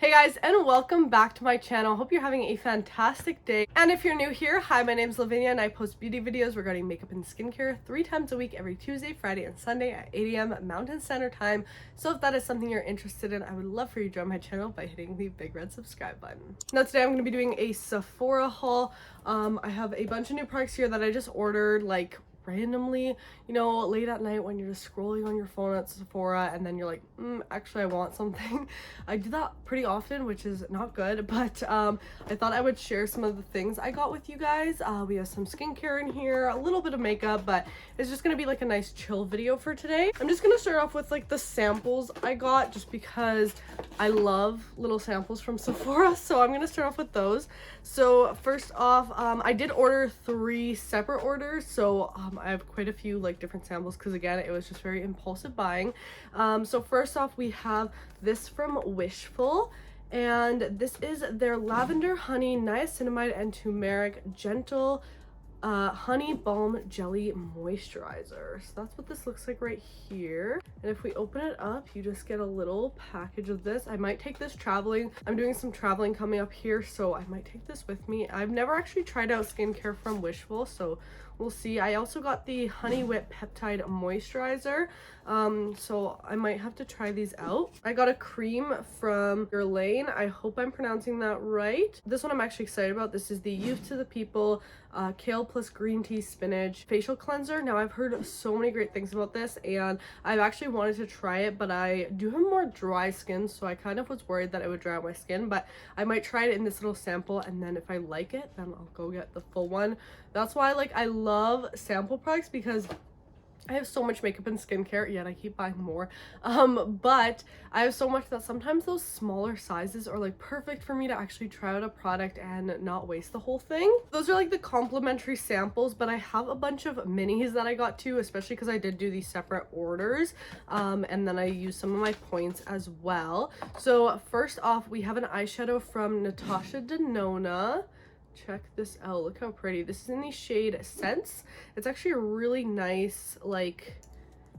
Hey guys, and welcome back to my channel. Hope you're having a fantastic day. And if you're new here, hi, my name's Lavinia and I post beauty videos regarding makeup and skincare 3 times a week every Tuesday, Friday, and Sunday at 8 a.m. Mountain Standard Time. So if that is something you're interested in, I would love for you to join my channel by hitting the big red subscribe button. Now today I'm going to be doing a Sephora haul. I have a bunch of new products here that I just ordered like randomly, you know, late at night when you're just scrolling on your phone at Sephora and then you're like, actually I want something. I do that pretty often, which is not good, but I thought I would share some of the things I got with you guys. We have some skincare in here, a little bit of makeup, but it's just gonna be like a nice chill video for today. I'm just gonna start off with like the samples I got just because I love little samples from Sephora, so I'm gonna start off with those. So first off, I did order 3 separate orders, so I have quite a few like different samples because again it was just very impulsive buying. So first off we have this from Wishful, and this is their lavender honey niacinamide and turmeric gentle honey balm jelly moisturizer. So that's what this looks like right here. And if we open it up, you just get a little package of this. I might take this traveling. I'm doing some traveling coming up here, so I might take this with me. I've never actually tried out skincare from Wishful, so we'll see. I also got the Honey Whip Peptide Moisturizer, so I might have to try these out. I got a cream from Guerlain. I hope I'm pronouncing that right. This one I'm actually excited about. This is the Youth to the People Kale plus Green Tea Spinach Facial Cleanser. Now, I've heard so many great things about this, and I've actually wanted to try it, but I do have more dry skin, so I kind of was worried that it would dry out my skin, but I might try it in this little sample, and then if I like it, then I'll go get the full one. That's why I love sample products, because I have so much makeup and skincare, yet I keep buying more, but I have so much that sometimes those smaller sizes are like perfect for me to actually try out a product and not waste the whole thing. Those are like the complimentary samples, but I have a bunch of minis that I got too, especially because I did do these separate orders, and then I used some of my points as well. So first off, we have an eyeshadow from Natasha Denona. Check this out, look how pretty. This is in the shade Sense. It's actually a really nice, like,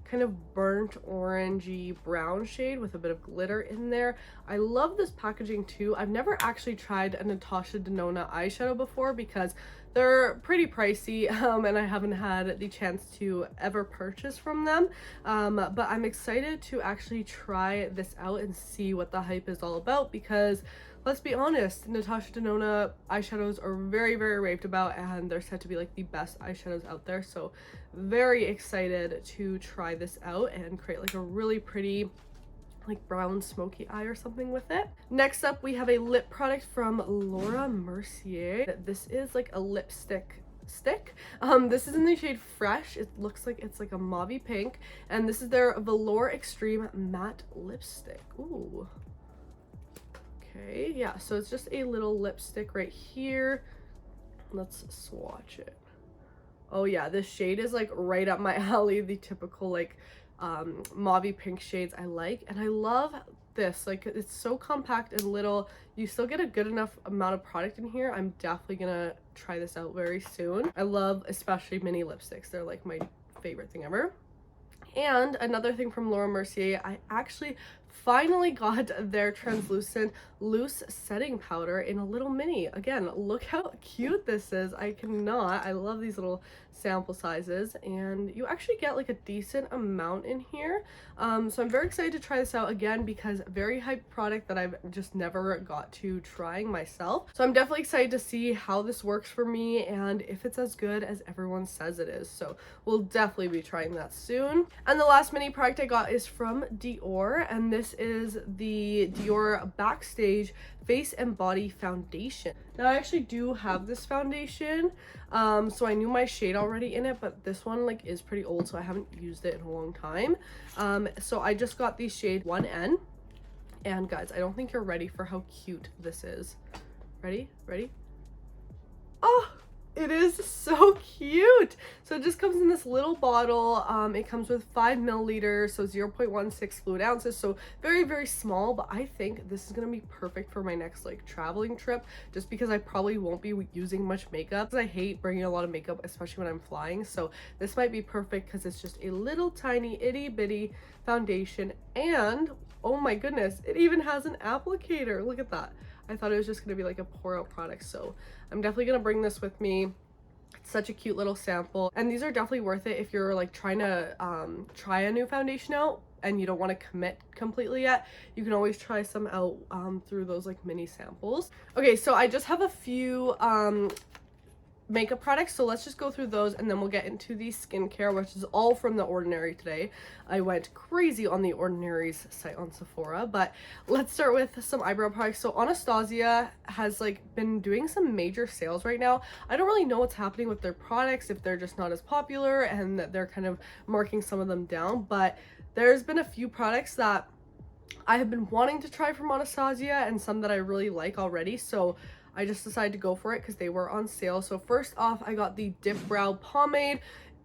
kind of burnt orangey brown shade with a bit of glitter in there. I love this packaging too. I've never actually tried a Natasha Denona eyeshadow before because they're pretty pricey, and I haven't had the chance to ever purchase from them, but I'm excited to actually try this out and see what the hype is all about, because let's be honest, Natasha Denona eyeshadows are very, very raved about, and they're said to be like the best eyeshadows out there. So very excited to try this out and create like a really pretty like brown smoky eye or something with it. Next up, we have a lip product from Laura Mercier. This is like a lipstick stick. This is in the shade Fresh. It looks like it's like a mauvey pink, and this is their Velour Extreme Matte Lipstick. Ooh. Okay, yeah, so it's just a little lipstick right here. Let's swatch it. Oh yeah, this shade is like right up my alley, the typical like mauvey pink shades I like, and I love this. Like, it's so compact and little. You still get a good enough amount of product in here. I'm definitely gonna try this out very soon. I love especially mini lipsticks. They're like my favorite thing ever. And another thing from Laura Mercier, I actually finally got their translucent loose setting powder in a little mini. Again, look how cute this is. I love these little sample sizes, and you actually get like a decent amount in here. So I'm very excited to try this out again, because very hyped product that I've just never got to trying myself. So I'm definitely excited to see how this works for me and if it's as good as everyone says it is. So we'll definitely be trying that soon. And the last mini product I got is from Dior, and this is the Dior Backstage Face and Body Foundation. Now, I actually do have this foundation, so I knew my shade already in it, but this one like is pretty old, so I haven't used it in a long time. So I just got the shade 1N, and guys, I don't think you're ready for how cute this is. Ready? Oh, it is so cute. So it just comes in this little bottle. It comes with 5 milliliters, so 0.16 fluid ounces, so very, very small, but I think this is gonna be perfect for my next like traveling trip, just because I probably won't be using much makeup. I hate bringing a lot of makeup, especially when I'm flying, so this might be perfect because it's just a little tiny itty bitty foundation, and oh my goodness, it even has an applicator. Look at that. I thought it was just going to be like a pour out product, so I'm definitely going to bring this with me. It's such a cute little sample, and these are definitely worth it if you're like trying to try a new foundation out and you don't want to commit completely yet. You can always try some out through those like mini samples. Okay, so I just have a few makeup products, so let's just go through those and then we'll get into the skincare, which is all from The Ordinary today. I went crazy on The Ordinary's site on Sephora, but let's start with some eyebrow products. So Anastasia has like been doing some major sales right now. I don't really know what's happening with their products, if they're just not as popular and that they're kind of marking some of them down, but there's been a few products that I have been wanting to try from Anastasia and some that I really like already, so I just decided to go for it because they were on sale. So first off, I got the Dip Brow Pomade.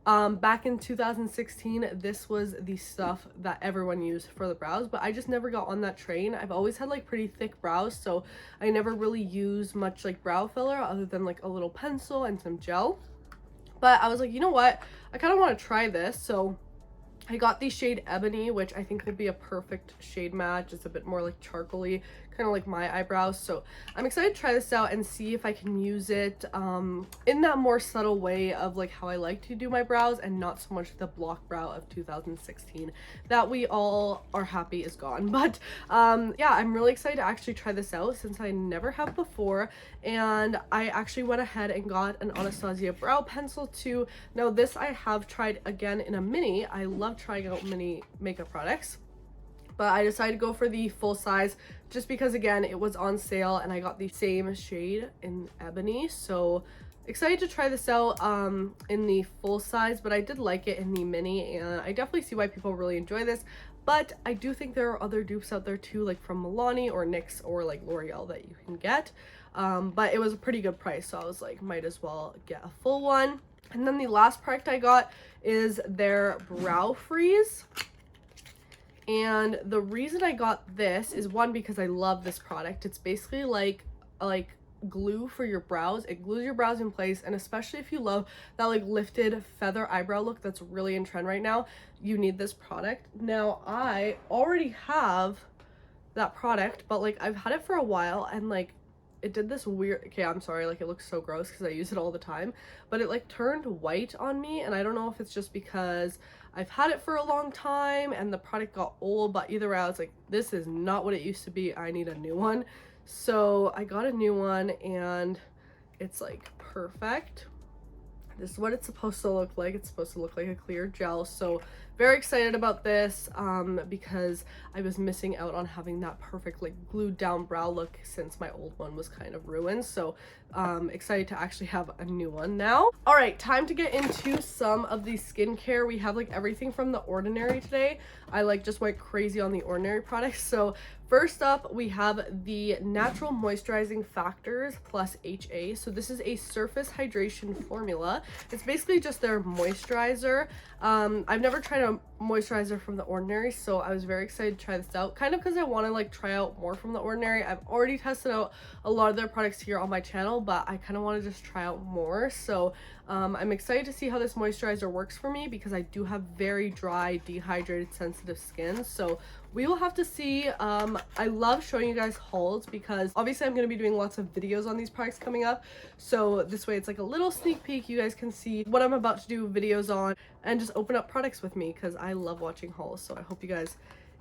Back in 2016, this was the stuff that everyone used for the brows, but I just never got on that train. I've always had like pretty thick brows, so I never really used much like brow filler other than like a little pencil and some gel. But I was like, you know what? I kind of want to try this, so I got the shade Ebony, which I think will be a perfect shade match. It's a bit more like charcoaly, kind of like my eyebrows. So I'm excited to try this out and see if I can use it in that more subtle way of like how I like to do my brows, and not so much the block brow of 2016 that we all are happy is gone. But yeah, I'm really excited to actually try this out since I never have before. And I actually went ahead and got an Anastasia brow pencil too. Now this I have tried again in a mini. I love trying out mini makeup products, but I decided to go for the full size just because again it was on sale and I got the same shade in Ebony. So excited to try this out in the full size, but I did like it in the mini, and I definitely see why people really enjoy this. But I do think there are other dupes out there too, like from Milani or NYX or like L'Oreal that you can get, but it was a pretty good price, so I was like, might as well get a full one. And then the last product I got is their Brow Freeze. And the reason I got this is, one, because I love this product. It's basically like glue for your brows. It glues your brows in place, and especially if you love that like lifted feather eyebrow look that's really in trend right now, you need this product. Now I already have that product, but like I've had it for a while and like it did this weird, okay, I'm sorry, like it looks so gross because I use it all the time, but it like turned white on me, and I don't know if it's just because I've had it for a long time and the product got old, but either way I was like, this is not what it used to be, I need a new one. So I got a new one and it's like perfect. This is what it's supposed to look like. It's supposed to look like a clear gel. So very excited about this because I was missing out on having that perfect like glued down brow look since my old one was kind of ruined. So excited to actually have a new one now. All right, time to get into some of the skincare. We have like everything from The Ordinary today. I like just went crazy on The Ordinary products. So first up, we have the Natural Moisturizing Factors plus HA. So this is a surface hydration formula. It's basically just their moisturizer. I've never tried a moisturizer from The Ordinary, so I was very excited to try this out, kind of because I want to like try out more from The Ordinary. I've already tested out a lot of their products here on my channel, but I kind of want to just try out more. So I'm excited to see how this moisturizer works for me because I do have very dry, dehydrated, sensitive skin. So we will have to see. I love showing you guys hauls because obviously I'm going to be doing lots of videos on these products coming up. So this way it's like a little sneak peek. You guys can see what I'm about to do videos on and just open up products with me because I love watching hauls. So I hope you guys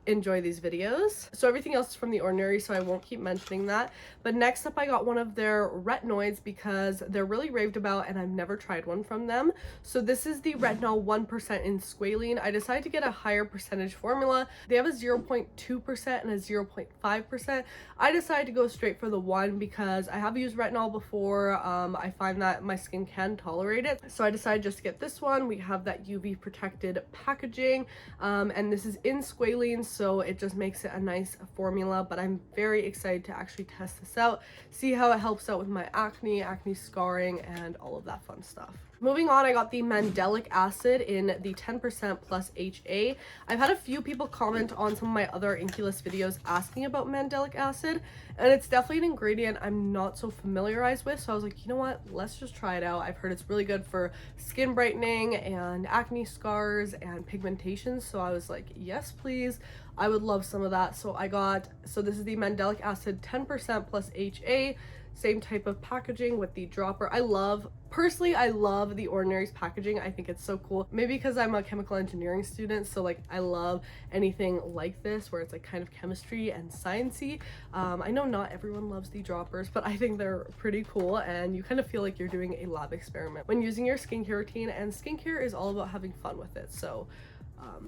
enjoy these videos. So everything else is from The Ordinary, so I won't keep mentioning that. But next up, I got one of their retinoids because they're really raved about and I've never tried one from them. So this is the retinol 1% in squalene. I decided to get a higher percentage formula. They have a 0.2% and a 0.5%. I decided to go straight for the 1 because I have used retinol before. I find that my skin can tolerate it, so I decided just to get this one. We have that UV protected packaging, and this is in squalene, so it just makes it a nice formula. But I'm very excited to actually test this out, see how it helps out with my acne scarring, and all of that fun stuff. Moving on, I got the Mandelic Acid in the 10% plus HA. I've had a few people comment on some of my other Inculus videos asking about Mandelic Acid, and it's definitely an ingredient I'm not so familiarized with, so I was like, you know what, let's just try it out. I've heard it's really good for skin brightening and acne scars and pigmentation, so I was like, yes please. I would love some of that. So this is the Mandelic Acid 10% plus HA, same type of packaging with the dropper. Personally, I love the Ordinary's packaging. I think it's so cool. Maybe because I'm a chemical engineering student, so like I love anything like this where it's like kind of chemistry and sciencey. I know not everyone loves the droppers, but I think they're pretty cool, and you kind of feel like you're doing a lab experiment when using your skincare routine, and skincare is all about having fun with it. So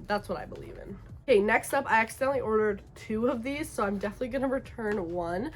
that's what I believe in. Okay, next up, I accidentally ordered 2 of these, so I'm definitely gonna return one.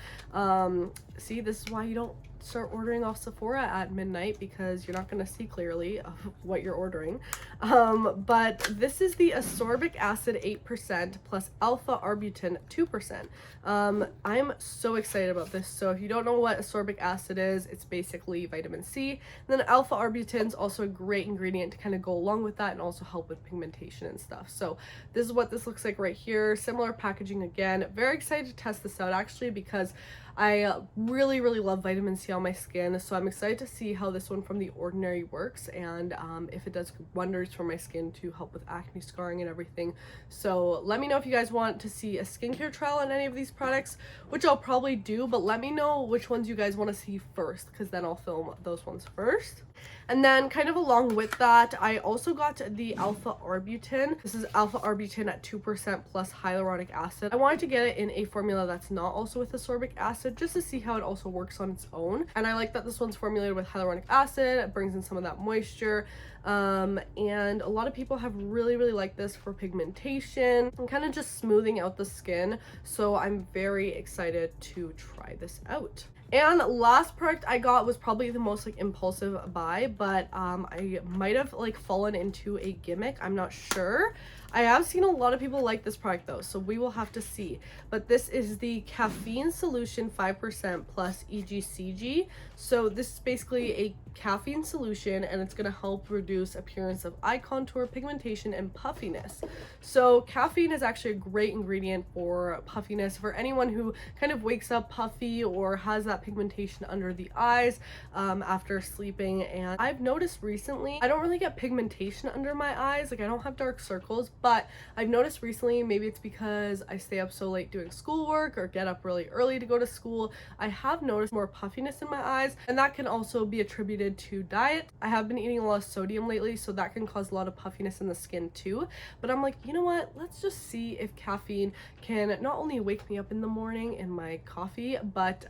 See, this is why you don't start ordering off Sephora at midnight, because you're not going to see clearly of what you're ordering. But this is the ascorbic acid 8% plus alpha arbutin 2%. I'm so excited about this. So if you don't know what ascorbic acid is, it's basically vitamin C. And then alpha arbutin is also a great ingredient to kind of go along with that and also help with pigmentation and stuff. So this is what this looks like right here. Similar packaging again. Very excited to test this out actually, because I really love vitamin C on my skin, so I'm excited to see how this one from The Ordinary works, and if it does wonders for my skin to help with acne scarring and everything. So let me know if you guys want to see a skincare trial on any of these products, which I'll probably do, but let me know which ones you guys want to see first, because then I'll film those ones first. And then kind of along with that, I also got the alpha arbutin. This is alpha arbutin at 2% plus hyaluronic acid. I wanted to get it in a formula that's not also with ascorbic acid, just to see how it also works on its own. And I like that this one's formulated with hyaluronic acid. It brings in some of that moisture. And a lot of people have really liked this for pigmentation and kind of just smoothing out the skin. So I'm very excited to try this out. And last product I got was probably the most like impulsive buy, but I might have like fallen into a gimmick. I'm not sure. I have seen a lot of people like this product though, so we will have to see. But this is the caffeine solution 5% plus EGCG. So this is basically a caffeine solution, and it's going to help reduce appearance of eye contour, pigmentation, and puffiness. So caffeine is actually a great ingredient for puffiness, for anyone who kind of wakes up puffy or has that pigmentation under the eyes after sleeping. And I've noticed recently I don't really get pigmentation under my eyes, like I don't have dark circles, but I've noticed recently, maybe it's because I stay up so late doing schoolwork or get up really early to go to school, I have noticed more puffiness in my eyes, and that can also be attributed to diet. I have been eating a lot of sodium lately, so that can cause a lot of puffiness in the skin too. But I'm like, you know what, let's just see if caffeine can not only wake me up in the morning in my coffee, but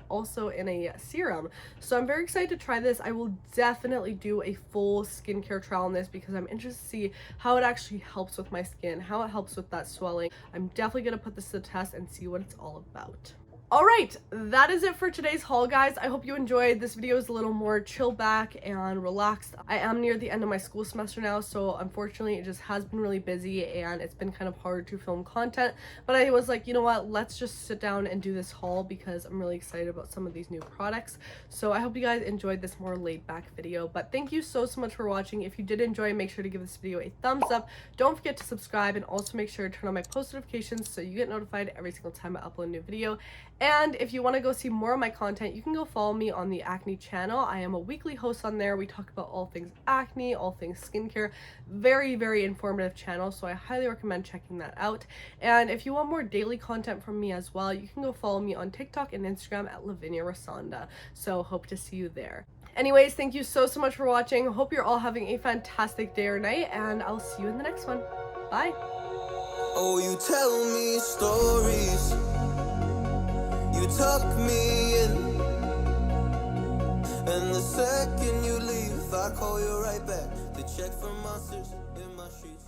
also in a serum. So I'm very excited to try this. I will definitely do a full skincare trial on this, because I'm interested to see how it actually helps with my skin, how it helps with that swelling. I'm definitely gonna put this to the test and see what it's all about. Alright, that is it for today's haul, guys. I hope you enjoyed. This video is a little more chill back and relaxed. I am near the end of my school semester now, so unfortunately it just has been really busy and it's been kind of hard to film content. But I was like, you know what, let's just sit down and do this haul, because I'm really excited about some of these new products. So I hope you guys enjoyed this more laid back video. But thank you so much for watching. If you did enjoy, make sure to give this video a thumbs up. Don't forget to subscribe, and also make sure to turn on my post notifications so you get notified every single time I upload a new video. And if you want to go see more of my content, you can go follow me on the Acne channel. I am a weekly host on there. We talk about all things acne, all things skincare. Very informative channel, so I highly recommend checking that out. And if you want more daily content from me as well, you can go follow me on TikTok and Instagram at Lavinia. So hope to see you there. Anyways, thank you so much for watching. Hope you're all having a fantastic day or night, and I'll see you in the next one. Bye. Oh, you tell me stories, you tuck me in, and the second you leave, I call you right back to check for monsters in my sheets.